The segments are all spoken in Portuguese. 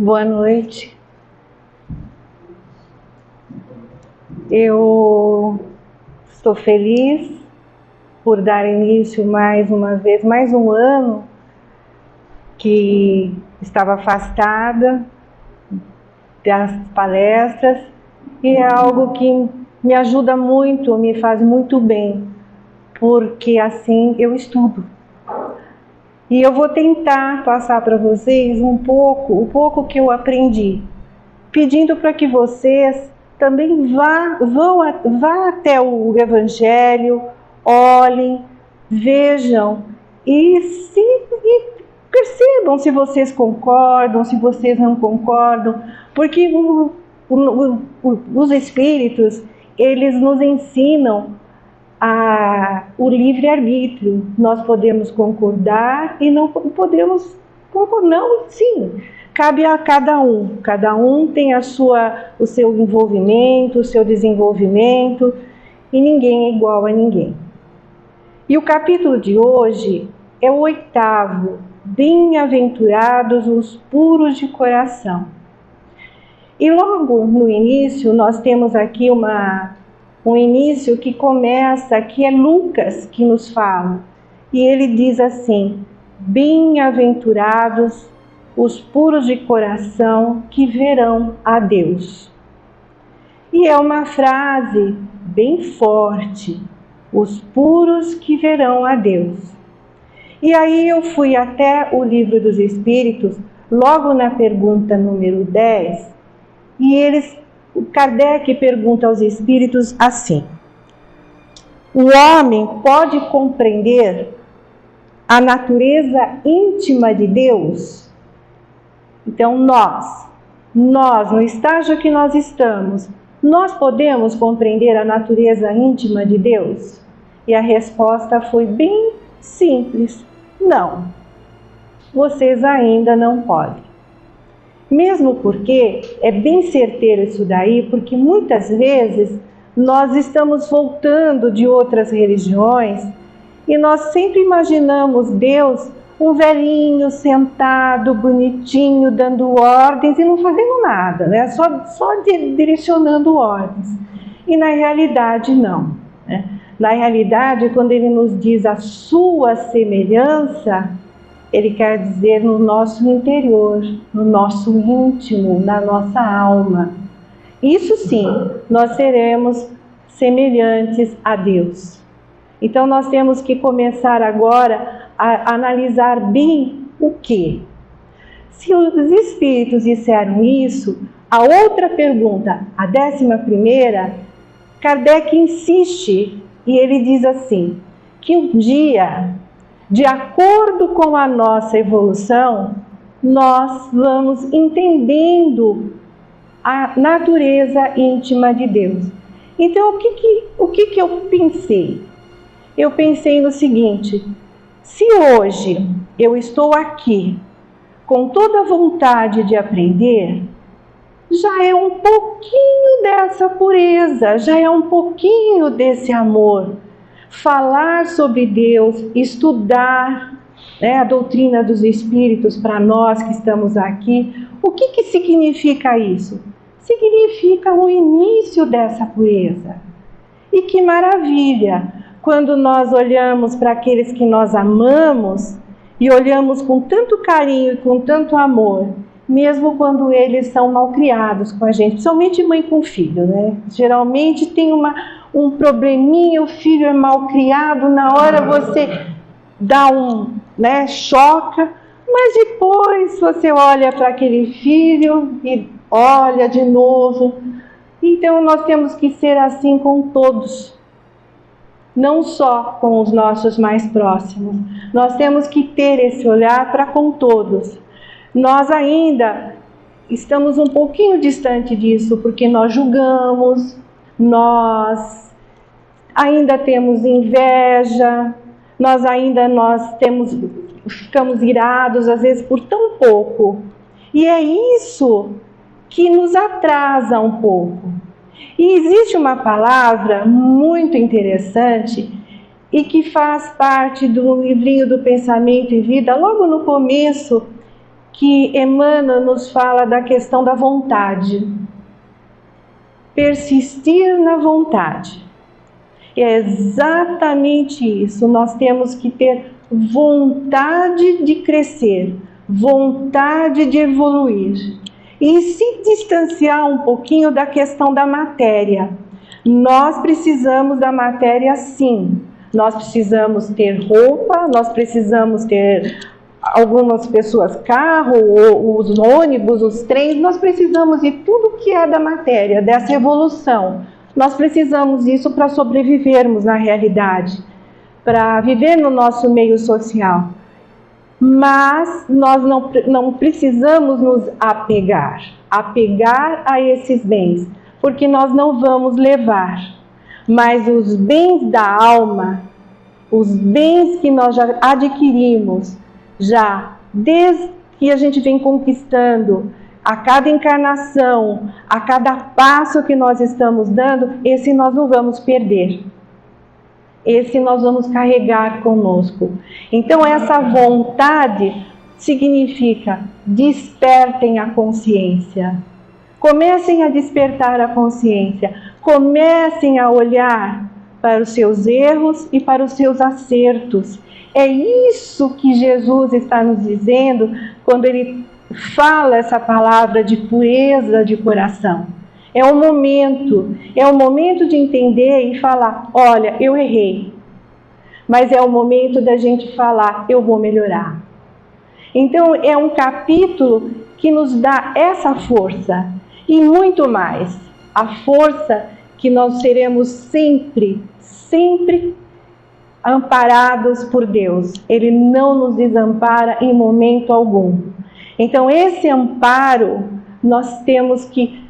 Boa noite. Eu estou feliz por dar início mais uma vez, mais um ano que estava afastada das palestras, e é algo que me ajuda muito, me faz muito bem, porque assim eu estudo. E eu vou tentar passar para vocês o pouco que eu aprendi, pedindo para que vocês também vá até o Evangelho, olhem, vejam e percebam se vocês concordam, se vocês não concordam, porque os Espíritos, eles nos ensinam o livre-arbítrio. Nós podemos concordar e não podemos concordar, não, sim. Cabe a cada um tem o seu envolvimento, o seu desenvolvimento, e ninguém é igual a ninguém. E o capítulo de hoje é o 8º, Bem-aventurados os puros de coração. E logo no início, nós temos aqui um início que começa, que é Lucas que nos fala, e ele diz assim: bem-aventurados os puros de coração, que verão a Deus. E é uma frase bem forte: os puros que verão a Deus. E aí eu fui até o Livro dos Espíritos, logo na pergunta número 10, e Kardec pergunta aos Espíritos assim: o homem pode compreender a natureza íntima de Deus? Então nós, no estágio que nós estamos, nós podemos compreender a natureza íntima de Deus? E a resposta foi bem simples: não. Vocês ainda não podem. Mesmo porque é bem certeiro isso daí, porque muitas vezes nós estamos voltando de outras religiões e nós sempre imaginamos Deus um velhinho sentado, bonitinho, dando ordens e não fazendo nada, né? Só direcionando ordens. E na realidade não, né? Na realidade, quando ele nos diz a sua semelhança, ele quer dizer no nosso interior, no nosso íntimo, na nossa alma. Isso sim, nós seremos semelhantes a Deus. Então nós temos que começar agora a analisar bem o quê? Se os Espíritos disseram isso, a outra pergunta, a 11ª, Kardec insiste e ele diz assim, que um dia, de acordo com a nossa evolução, nós vamos entendendo a natureza íntima de Deus. Então, o que eu pensei? Eu pensei no seguinte: se hoje eu estou aqui com toda a vontade de aprender, já é um pouquinho dessa pureza, já é um pouquinho desse amor. Falar sobre Deus, estudar, né, a doutrina dos Espíritos para nós que estamos aqui. O que significa isso? Significa o início dessa pureza. E que maravilha, quando nós olhamos para aqueles que nós amamos e olhamos com tanto carinho e com tanto amor, mesmo quando eles são malcriados com a gente, principalmente mãe com filho, né? Geralmente tem um probleminha, o filho é malcriado, na hora você dá choca, mas depois você olha para aquele filho e olha de novo. Então nós temos que ser assim com todos, não só com os nossos mais próximos. Nós temos que ter esse olhar para com todos. Nós ainda estamos um pouquinho distante disso, porque nós julgamos, nós ainda temos inveja, nós ficamos irados, às vezes por tão pouco. E é isso que nos atrasa um pouco. E existe uma palavra muito interessante e que faz parte do livrinho do Pensamento e Vida, logo no começo, que Emmanuel nos fala da questão da vontade. Persistir na vontade. É exatamente isso. Nós temos que ter vontade de crescer, vontade de evoluir. E se distanciar um pouquinho da questão da matéria. Nós precisamos da matéria, sim. Nós precisamos ter roupa, nós precisamos ter algumas pessoas carro, os ônibus, os trens, nós precisamos de tudo que é da matéria, dessa evolução. Nós precisamos disso para sobrevivermos na realidade, para viver no nosso meio social. Mas nós não precisamos nos apegar a esses bens, porque nós não vamos levar. Mas os bens da alma, os bens que nós já adquirimos, já desde que a gente vem conquistando, a cada encarnação, a cada passo que nós estamos dando, esse nós não vamos perder. Esse nós vamos carregar conosco. Então essa vontade significa despertem a consciência. Comecem a despertar a consciência. Comecem a olhar para os seus erros e para os seus acertos. É isso que Jesus está nos dizendo quando Ele fala essa palavra de pureza de coração. É o momento de entender e falar, olha, eu errei. Mas é o momento da gente falar, eu vou melhorar. Então é um capítulo que nos dá essa força e muito mais. A força que nós seremos sempre amparados por Deus. Ele não nos desampara em momento algum. Então esse amparo nós temos que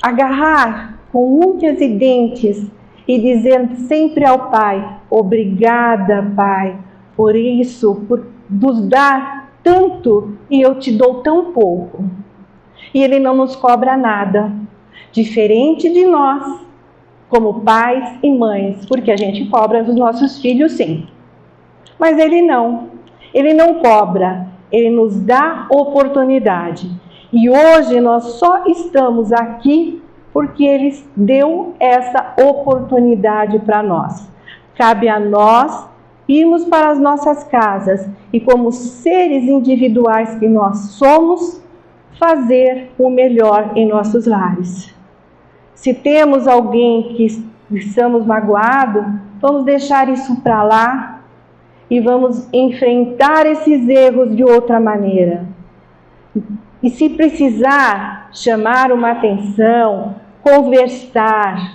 agarrar com unhas e dentes e dizer sempre ao Pai, obrigada, Pai, por isso, por nos dar tanto e eu te dou tão pouco. E Ele não nos cobra nada, diferente de nós, como pais e mães, porque a gente cobra dos nossos filhos, sim. Mas Ele não cobra, Ele nos dá oportunidade. E hoje nós só estamos aqui porque Ele deu essa oportunidade para nós. Cabe a nós irmos para as nossas casas e, como seres individuais que nós somos, fazer o melhor em nossos lares. Se temos alguém que estamos magoados, vamos deixar isso para lá e vamos enfrentar esses erros de outra maneira. E se precisar chamar uma atenção,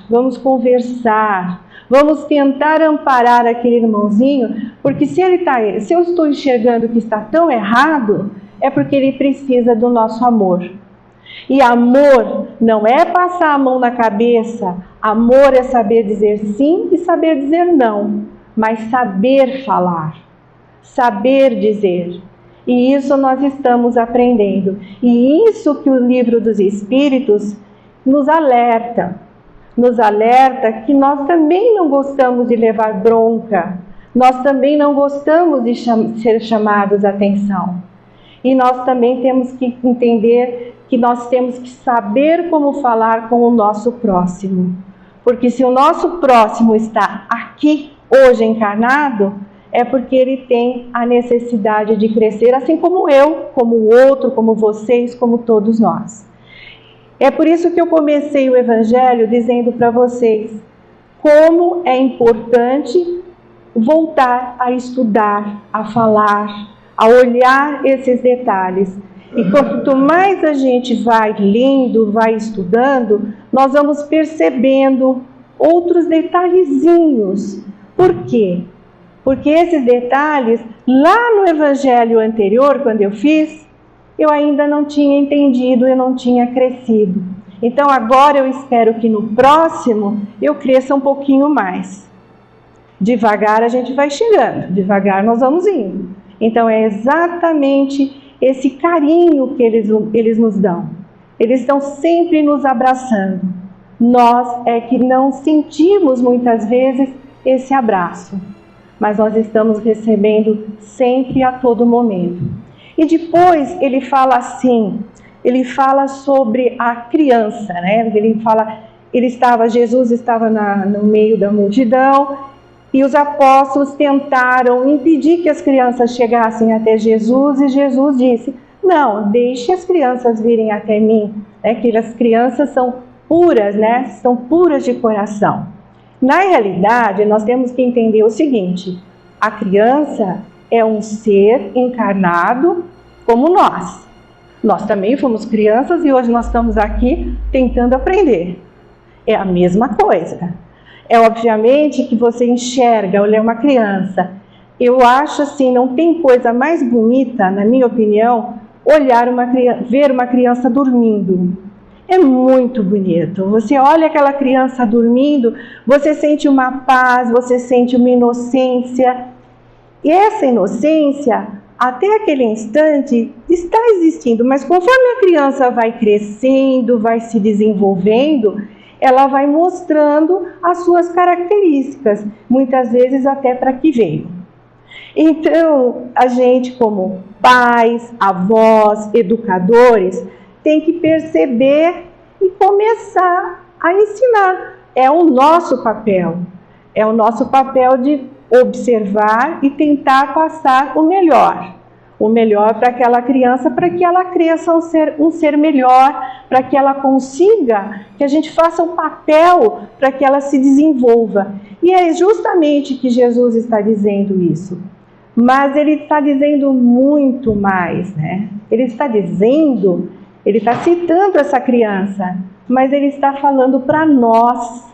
vamos conversar, vamos tentar amparar aquele irmãozinho, porque se eu estou enxergando que está tão errado, é porque ele precisa do nosso amor. E amor não é passar a mão na cabeça, amor é saber dizer sim e saber dizer não, mas saber falar, saber dizer. E isso nós estamos aprendendo. E isso que o Livro dos Espíritos nos alerta que nós também não gostamos de levar bronca, nós também não gostamos de ser chamados a atenção. E nós também temos que entender que nós temos que saber como falar com o nosso próximo. Porque se o nosso próximo está aqui, hoje encarnado, é porque ele tem a necessidade de crescer, assim como eu, como o outro, como vocês, como todos nós. É por isso que eu comecei o Evangelho dizendo para vocês como é importante voltar a estudar, a falar, a olhar esses detalhes. E quanto mais a gente vai lendo, vai estudando, nós vamos percebendo outros detalhezinhos. Por quê? Porque esses detalhes, lá no Evangelho anterior, quando eu fiz, eu ainda não tinha entendido, eu não tinha crescido. Então agora eu espero que no próximo eu cresça um pouquinho mais. Devagar a gente vai chegando, devagar nós vamos indo. Então é exatamente esse carinho que eles nos dão. Eles estão sempre nos abraçando. Nós é que não sentimos muitas vezes esse abraço, mas nós estamos recebendo sempre a todo momento. E depois ele fala assim, ele fala sobre a criança, né? Jesus estava no meio da multidão e os apóstolos tentaram impedir que as crianças chegassem até Jesus e Jesus disse: não, deixe as crianças virem até mim, né? Que as crianças são puras, né? São puras de coração. Na realidade, nós temos que entender o seguinte: a criança é um ser encarnado como nós. Nós também fomos crianças e hoje nós estamos aqui tentando aprender. É a mesma coisa. É obviamente que você enxerga, olha uma criança. Eu acho assim, não tem coisa mais bonita, na minha opinião, ver uma criança dormindo. É muito bonito. Você olha aquela criança dormindo, você sente uma paz, você sente uma inocência. E essa inocência, até aquele instante, está existindo. Mas conforme a criança vai crescendo, vai se desenvolvendo, ela vai mostrando as suas características, muitas vezes até para que veio. Então, a gente como pais, avós, educadores, tem que perceber e começar a ensinar. É o nosso papel de observar e tentar passar o melhor para aquela criança, para que ela cresça um ser melhor, para que ela consiga, que a gente faça um papel para que ela se desenvolva. E é justamente que Jesus está dizendo isso. Mas ele está dizendo muito mais, né? Ele está citando essa criança, mas ele está falando para nós.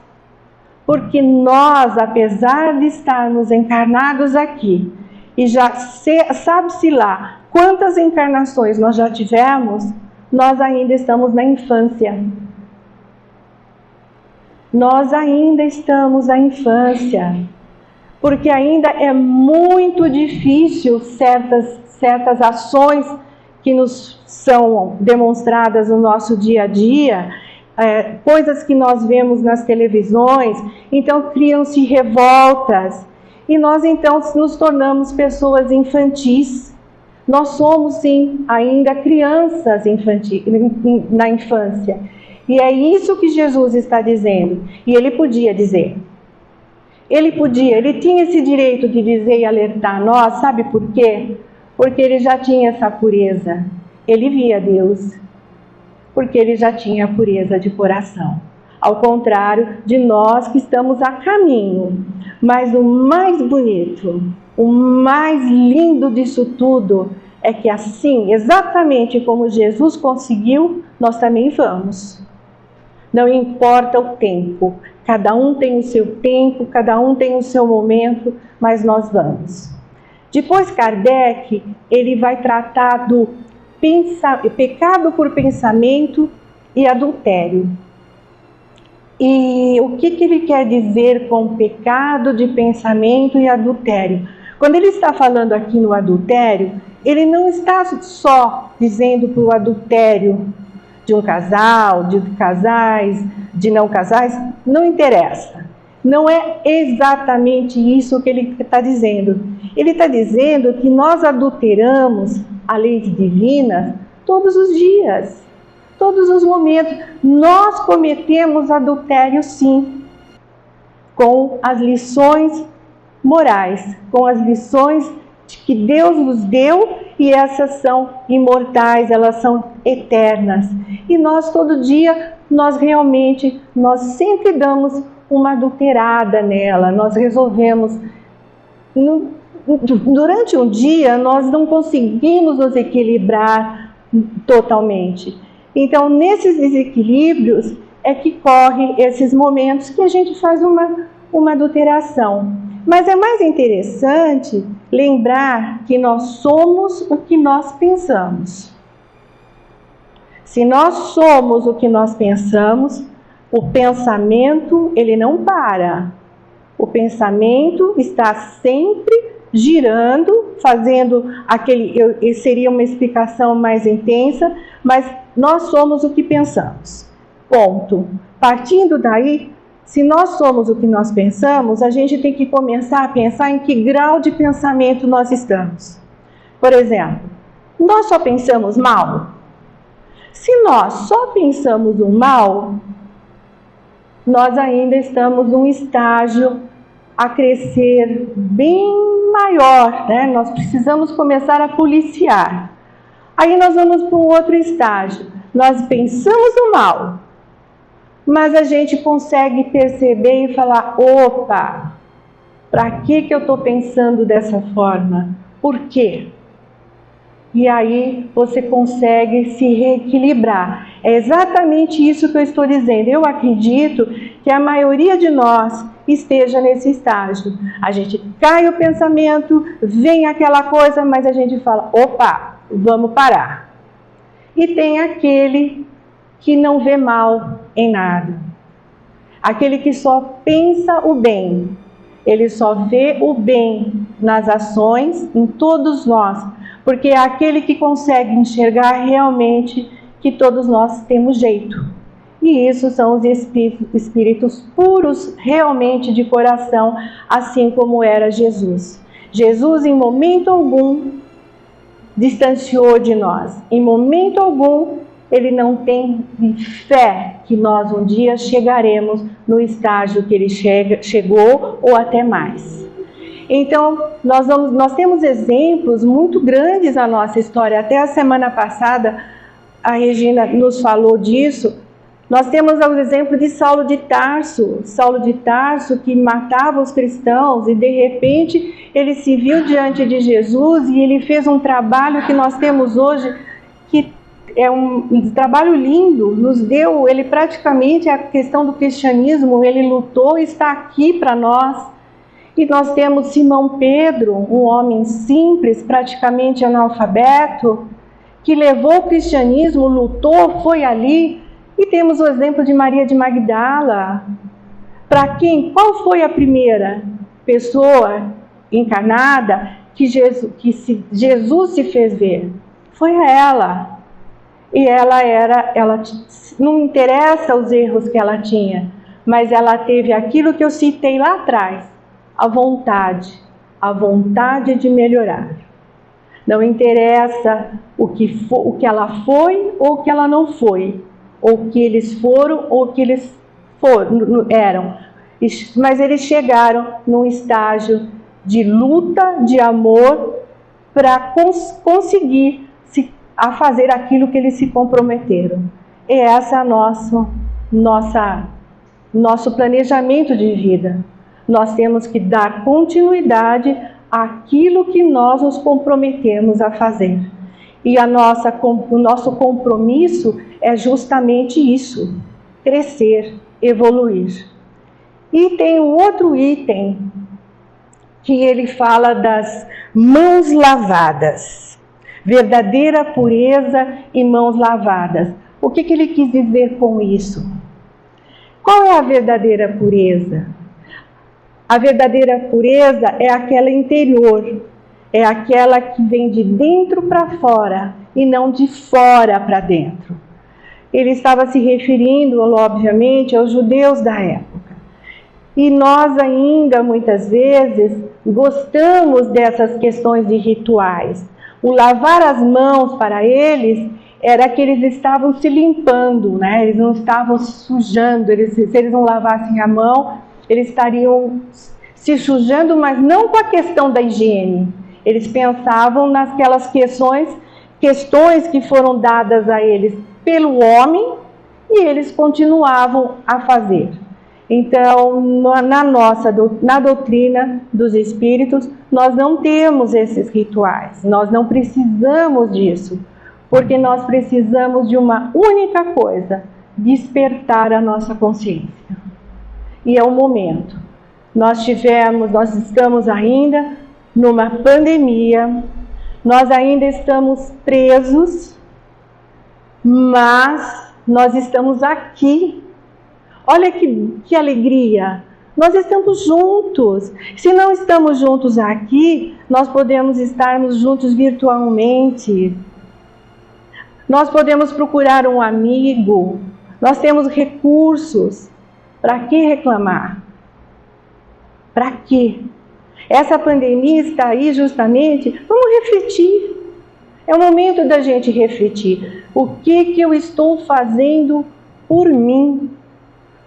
Porque nós, apesar de estarmos encarnados aqui, e já sabe-se lá quantas encarnações nós já tivemos, nós ainda estamos na infância. Nós ainda estamos na infância. Porque ainda é muito difícil certas ações que nos são demonstradas no nosso dia a dia, coisas que nós vemos nas televisões, então criam-se revoltas e nós então nos tornamos pessoas infantis. Nós somos sim ainda crianças na infância. E é isso que Jesus está dizendo. E ele podia dizer. Ele tinha esse direito de dizer e alertar nós, sabe por quê? Porque ele já tinha essa pureza. Ele via Deus. Porque ele já tinha a pureza de coração. Ao contrário de nós que estamos a caminho. Mas o mais bonito, o mais lindo disso tudo é que assim, exatamente como Jesus conseguiu, nós também vamos. Não importa o tempo. Cada um tem o seu tempo, cada um tem o seu momento, mas nós vamos. Depois Kardec, ele vai tratar do pecado por pensamento e adultério. E o que ele quer dizer com pecado de pensamento e adultério? Quando ele está falando aqui no adultério, ele não está só dizendo para o adultério de um casal, de casais, de não casais, não interessa. Não é exatamente isso que ele está dizendo. Ele está dizendo que nós adulteramos a lei divina todos os dias, todos os momentos. Nós cometemos adultério sim, com as lições morais, com as lições que Deus nos deu, e essas são imortais, elas são eternas. E nós todo dia, nós sempre damos uma adulterada nela, nós resolvemos. Durante um dia, nós não conseguimos nos equilibrar totalmente. Então, nesses desequilíbrios é que correm esses momentos que a gente faz uma adulteração. Mas é mais interessante lembrar que nós somos o que nós pensamos. Se nós somos o que nós pensamos, o pensamento, ele não para. O pensamento está sempre girando, fazendo seria uma explicação mais intensa, mas nós somos o que pensamos. Ponto. Partindo daí, se nós somos o que nós pensamos, a gente tem que começar a pensar em que grau de pensamento nós estamos. Por exemplo, Nós só pensamos mal? Se nós só pensamos o mal, nós ainda estamos num estágio a crescer bem maior, né? Nós precisamos começar a policiar. Aí nós vamos para um outro estágio. Nós pensamos o mal, mas a gente consegue perceber e falar, opa, para que eu estou pensando dessa forma? Por quê? E aí você consegue se reequilibrar. É exatamente isso que eu estou dizendo. Eu acredito que a maioria de nós esteja nesse estágio. A gente cai o pensamento, vem aquela coisa, mas a gente fala, opa, vamos parar. E tem aquele que não vê mal em nada. Aquele que só pensa o bem. Ele só vê o bem nas ações, em todos nós. Porque é aquele que consegue enxergar realmente que todos nós temos jeito. E isso são os espíritos puros, realmente de coração, assim como era Jesus. Jesus, em momento algum, distanciou de nós. Em momento algum, ele não tem fé que nós um dia chegaremos no estágio que ele chegou ou até mais. Então, nós temos exemplos muito grandes na nossa história. Até a semana passada, a Regina nos falou disso. Nós temos o exemplo de Saulo de Tarso. Saulo de Tarso que matava os cristãos e de repente ele se viu diante de Jesus e ele fez um trabalho que nós temos hoje, que é um trabalho lindo, nos deu, ele praticamente, a questão do cristianismo, ele lutou e está aqui para nós. E nós temos Simão Pedro, um homem simples, praticamente analfabeto, que levou o cristianismo, lutou, foi ali. E temos o exemplo de Maria de Magdala. Para quem? Qual foi a primeira pessoa encarnada que Jesus se fez ver? Foi a ela. E ela não interessa os erros que ela tinha, mas ela teve aquilo que eu citei lá atrás. A vontade de melhorar. Não interessa o que ela foi ou o que ela não foi, ou o que eles foram ou o que eles eram. Mas eles chegaram num estágio de luta, de amor, para conseguir a fazer aquilo que eles se comprometeram. E essa é nosso planejamento de vida. Nós temos que dar continuidade àquilo que nós nos comprometemos a fazer. E o nosso compromisso é justamente isso, crescer, evoluir. E tem um outro item que ele fala das mãos lavadas, verdadeira pureza e mãos lavadas. O que ele quis dizer com isso? Qual é a verdadeira pureza? A verdadeira pureza é aquela interior, é aquela que vem de dentro para fora e não de fora para dentro. Ele estava se referindo, obviamente, aos judeus da época. E nós ainda, muitas vezes, gostamos dessas questões de rituais. O lavar as mãos para eles era que eles estavam se limpando, né? Eles não estavam se sujando. Se eles não lavassem a mão, eles estariam se sujando, mas não com a questão da higiene. Eles pensavam nasquelas questões que foram dadas a eles pelo homem e eles continuavam a fazer. Então, na doutrina dos espíritos, nós não temos esses rituais, nós não precisamos disso, porque nós precisamos de uma única coisa: despertar a nossa consciência. E é o momento. Nós estamos ainda numa pandemia, nós ainda estamos presos, mas nós estamos aqui. Olha que alegria! Nós estamos juntos. Se não estamos juntos aqui, nós podemos estarmos juntos virtualmente. Nós podemos procurar um amigo. Nós temos recursos. Para que reclamar? Para quê? Essa pandemia está aí justamente, vamos refletir. É o momento da gente refletir. O que eu estou fazendo por mim?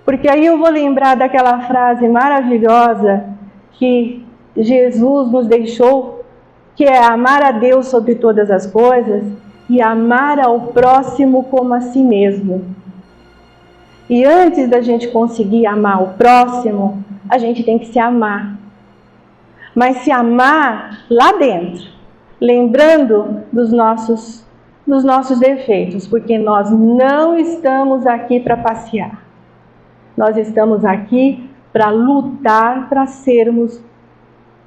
Porque aí eu vou lembrar daquela frase maravilhosa que Jesus nos deixou, que é amar a Deus sobre todas as coisas e amar ao próximo como a si mesmo. E antes da gente conseguir amar o próximo, a gente tem que se amar. Mas se amar lá dentro, lembrando dos nossos defeitos, porque nós não estamos aqui para passear. Nós estamos aqui para lutar, para sermos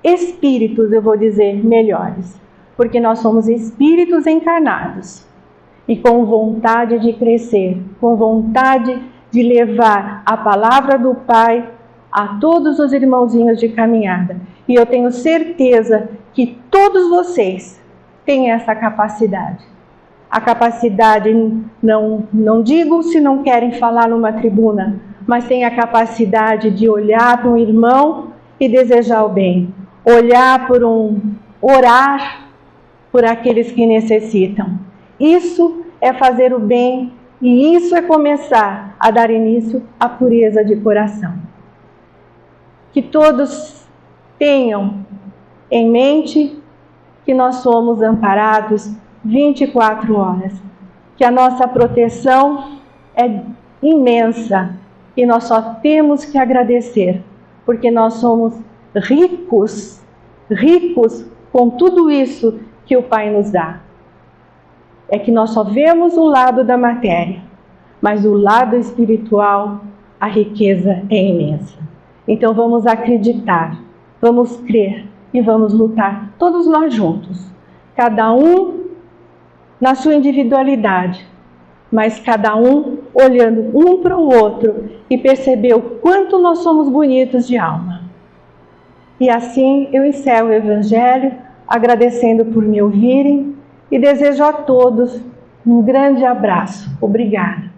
espíritos, eu vou dizer, melhores. Porque nós somos espíritos encarnados e com vontade de crescer, com vontade de levar a palavra do Pai a todos os irmãozinhos de caminhada. E eu tenho certeza que todos vocês têm essa capacidade. A capacidade, não digo se não querem falar numa tribuna, mas tem a capacidade de olhar para um irmão e desejar o bem. Orar por aqueles que necessitam. Isso é fazer o bem e isso é começar a dar início à pureza de coração. Que todos tenham em mente que nós somos amparados 24 horas, que a nossa proteção é imensa e nós só temos que agradecer, porque nós somos ricos com tudo isso que o Pai nos dá. É que nós só vemos o lado da matéria, mas o lado espiritual, a riqueza é imensa. Então vamos acreditar, vamos crer e vamos lutar, todos nós juntos, cada um na sua individualidade, mas cada um olhando um para o outro e perceber o quanto nós somos bonitos de alma. E assim eu encerro o Evangelho, agradecendo por me ouvirem e desejo a todos um grande abraço. Obrigada.